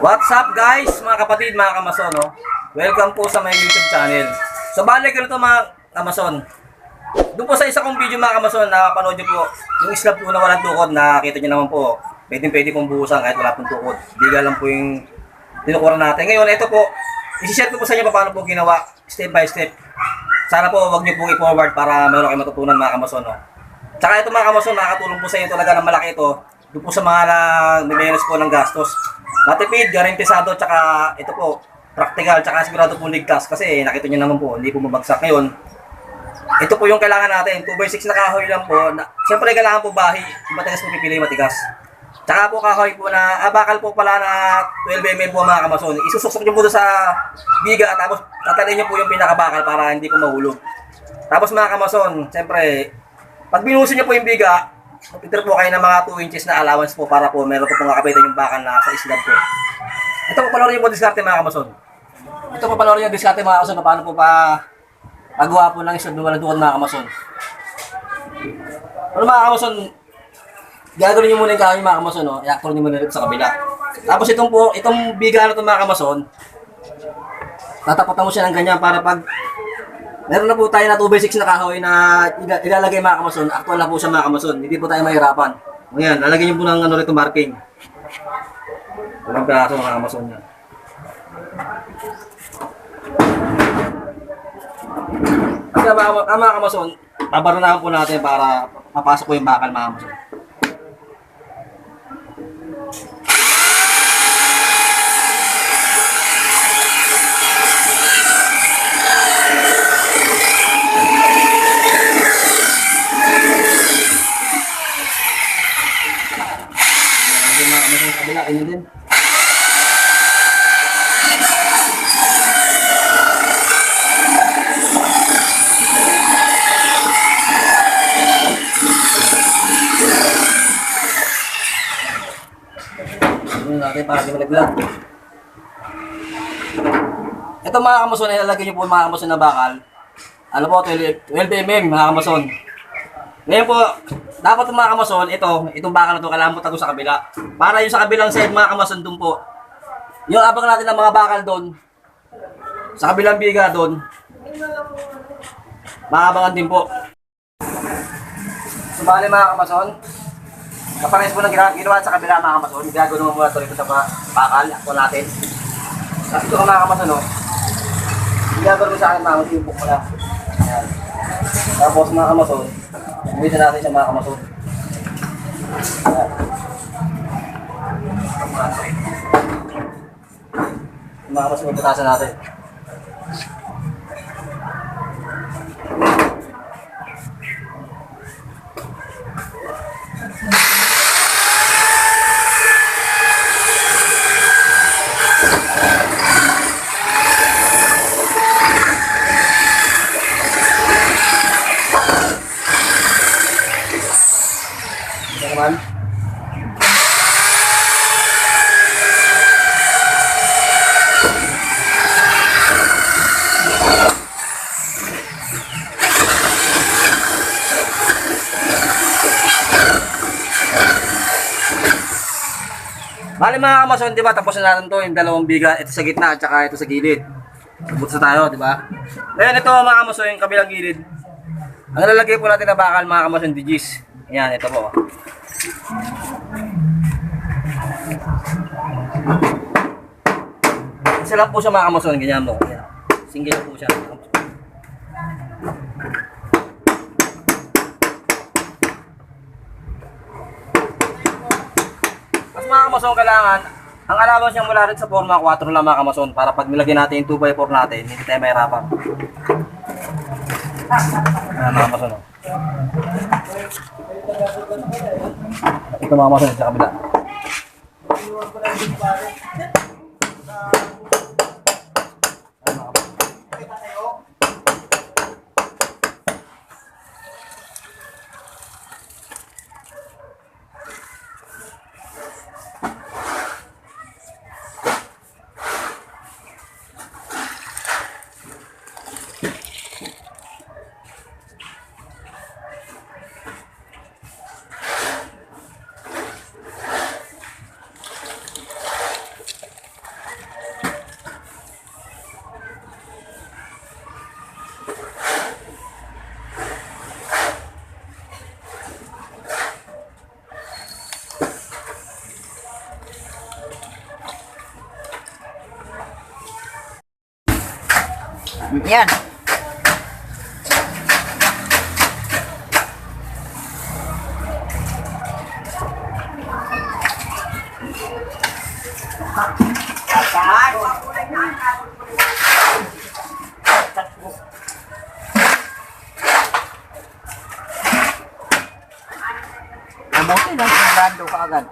What's up guys, mga kapatid, mga kamason, no? Welcome po sa my YouTube channel. So balik ganito mga kamason. Doon po sa isa kong video mga kamason, napanood nyo po yung slab po na walang tukod, nakakita nyo naman po. Pwede pong buhusan kahit wala pong tukod. Biga lang po yung tinukuran natin. Ngayon, ito po, isi-share ko po sa inyo paano po ginawa, step by step. Sana po wag nyo pong i-forward para meron kayo matutunan mga kamason, no? Tsaka ito mga kamason, nakakatulong po sa inyo talaga ng malaki ito. Doon po sa mga nagmemenos po ng gastos. Matipid, garantisado, tsaka ito po, practical, tsaka sigurado po ligtas. Kasi nakita nyo naman po, hindi po mabagsak. Ngayon, ito po yung kailangan natin. 2x6 na kahoy lang po. Siyempre kailangan po bahi. Matigas po pipili, matigas. Tsaka po kahoy po na, bakal po pala na 12mm po mga kamason. Isusok nyo po doon sa biga, tapos tatalin nyo po yung pinakabakal para hindi po mahulog. Tapos mga kamason, siyempre, pag binuhusin nyo po yung biga, magtitira po kayo ng mga 2 inches na allowance po para po meron po pong kakapitan yung bakal na sa slab po. Ito po panoorin nyo po diskarte mga kamason. Ito po panoorin nyo diskarte mga kamason, paano po pa pagawa po ng slab na walang tukod mga kamason. Pero mga kamason, gagawin nyo muna yung kahoy mga kamason, no? I-actor nyo muna dito sa kabila. Tapos itong biga na ito mga kamason, tatapat mo siya ng ganyan para pag meron na po tayo na 2x6 na kahoy na ilalagay mga kamason. Actual na po siya mga kamason. Hindi po tayo mahirapan. Ngayon, lalagyan niyo po ng rito marking. Walang piraso mga kamason niya. Kasi mga kamason, pabarunahan po natin para mapasok po yung bakal mga kamason. Kabila, ini din. Ini natin para di malaglag. Ito mga kamason, ilalagay nyo po mga kamason na bakal. Ano po, 12mm mga kamason. Ngayon po, dapat mga kamason, itong bakal na ito, kailangan mo tago sa kabila. Para yung sa kabilang side mga kamason doon po, yung abang natin ng mga bakal doon, sa kabilang biga doon, maabangan din po. So bali mga kamason, kapares po ng ginawa sa kabila mga kamason, gagawin mo muna ito sa mga bakal, ako natin. Tapos ito mga kamason, gagawin mo sa akin mga kamason, yung book mo na. Ayan. Tapos mga kamason, uwitin natin siya mga kamason. Mga kamason, magpatasan natin. Naman. Bali mga kamason, di ba? Tapos na natin to yung dalawang biga, ito sa gitna at saka ito sa gilid. Butas na tayo, di ba? Ngayon ito mga kamason, yung kabilang gilid. Ang lalagay po natin na bakal mga kamason, digis. Ayan, ito po. Isa lang po siya mga kamason, ganyan mo. Single po siya. Mas mga kamason, kailangan, ang allowance niya mula rin sa forma 4 lang mga kamason para pag nilagyan natin yung 2x4 natin, hindi tayo mahirapan. Ayan mga kamason. Ito mga kamason sa kabila. Yan. Mabuti lang kung bando ka agad.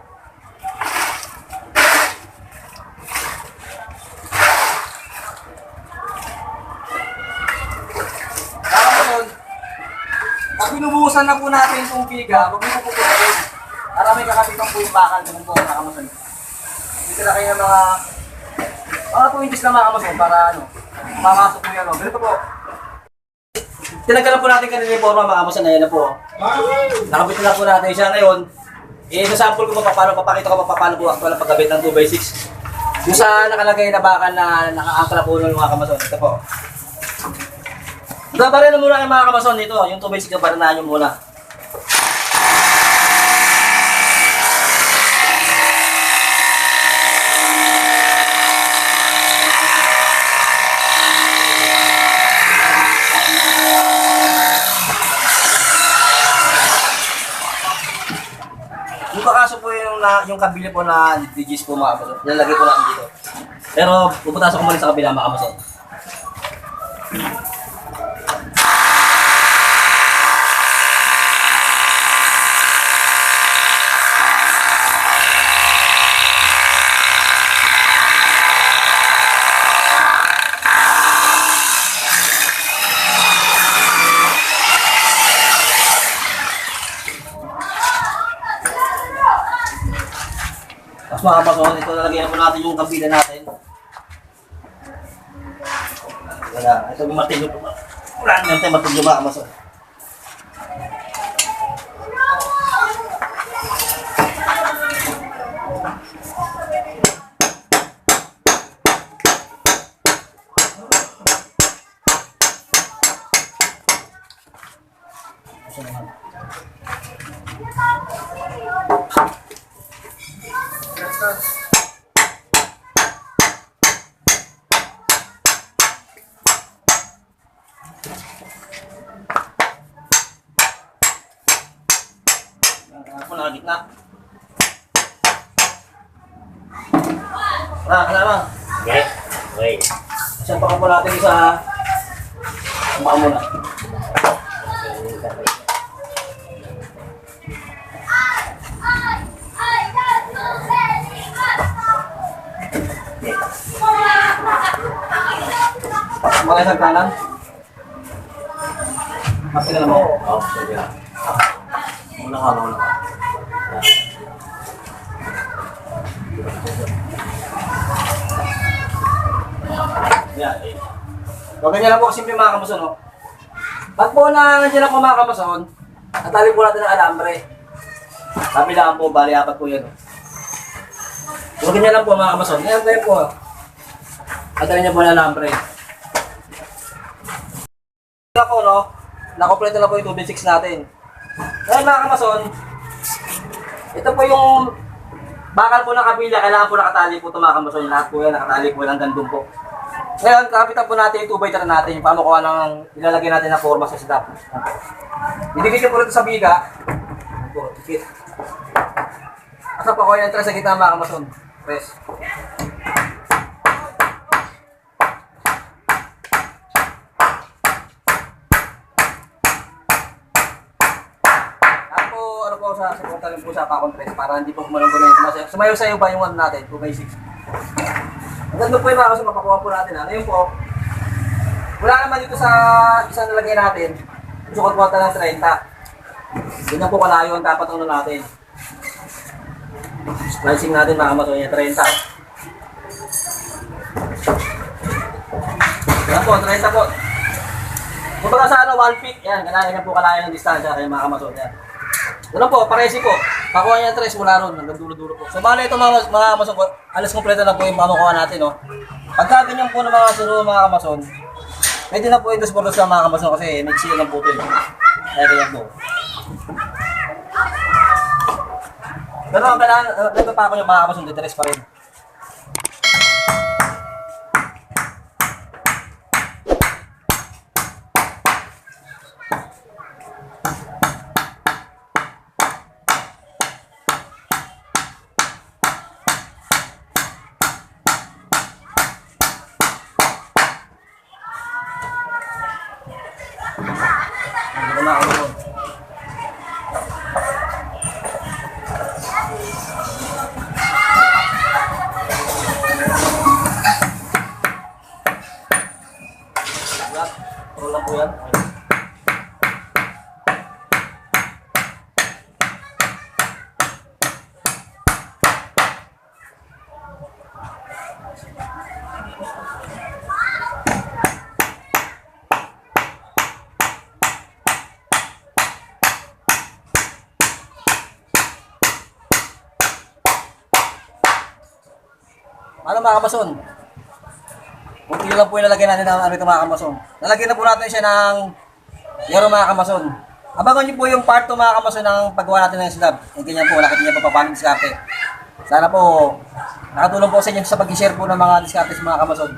Pag binubuhusan na po natin yung biga, huwag mo po pupunin. Para may kakapitan po yung bakal, ganun po mga kamason. Dito na kayo ng mga 2 inches na mga kamason para makasok po yan. Ganito po. Tinanggalan po natin kanina yung forma mga kamason, ayan na po. Nakabit na po natin siya ngayon. Sasample ko pa paano, papakita ko pa paano po actual ang pagkabit ng 2x6. Yung sa nakalagay na bakal na nakaangkla po ng mga kamason, ito po. Babarin na muna kayo mga kamason dito, yung 2x6 na baranahan nyo muna. Yung kakaso po yung kabili po na digis po mga kamason, nilalagay po natin dito. Pero puputasan ko muli sa kabila mga kamason. Tapos mga kamason, ito lalagyan na po natin yung kabila natin. Wala, ito yung martilyo po. Wala naman tayo martilyo mga kamason. Ako na gitna. Kasama. Okay. Wait. Saan pa ko natin sa baka muna. Mga isang kanan. Masih ka lang mo. Oh, sige. Muna ka. Yan. So, ganyan lang po simple mga kamason, no? Pag po na nandiyan lang po mga kamason, natali po natin ng alambre. Kabilaan po, bali apat po yan, no? So, ganyan lang po mga kamason. Ngayon po, natali niya po ng alambre. Ito po, no? Nakompleto na po yung 2x6 natin. Ngayon mga kamason, ito po yung bakal po ng kabila, kailangan po nakatali po ito mga kamason. Lahat po yan, nakatali po yan hanggang doon po. Ngayon, kapitan po natin yung 2x3 natin, yung pamukuha ng ilalagay natin na forma sa stop. Didikit nyo po rin sa biga. Dikit. Asa pa ko yung tres sa gitna mga kamason. Press. Ano po sa sekretary po sa pa-compress para hindi po kumalunggo na yung sumayo-sayo ba yung ano natin, 2x6. Hanggang doon po yung mga kaso mapakuha po natin. Ano yun po? Wala naman dito sa isang nalagay natin. Sukot po ng 30. Yun na po kalayo ang dapat ano natin. Splicing natin mga kamaso niya, 30. Yan po, 30 po. Kung baka sa ano, 1 feet, yan, ganyan po kalayo ng distansya kayo mga kamaso niya. Ganun po, paresi po. Pakuha niya 3 mula ron, hanggang dulo-dulo po. So bali ito mga kamason, alas kompleto na po yung mamukuha natin, no? Pagka ganyan po ng mga sunod mga kamason, pwede na po yung dos-por-dos ng mga kamason kasi mixi lang po ito eh. Kaya ganyan po. Pero ang kailangan, nagpapako yung mga kamason, diteres pa rin. Ano mga kamason? Kunti lang po yung lalagyan natin ng ito mga kamason. Lalagyan na po natin siya ng yero mga kamason. Abangan niyo po yung part 2 mga kamason ng paggawa natin ng slab. Yung ganyan po, nakita niyo pa paano diskarte. Sana po nakatulong po sa inyo sa pag-share po ng mga diskarte sa mga kamason.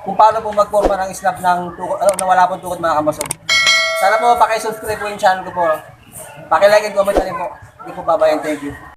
Kung paano po magporma ng slab ng tukod, na wala pong tukod mga kamason. Sana po paki-subscribe po yung channel ko po. Paki-like and comment na rin po. Hindi po babayan. Thank you.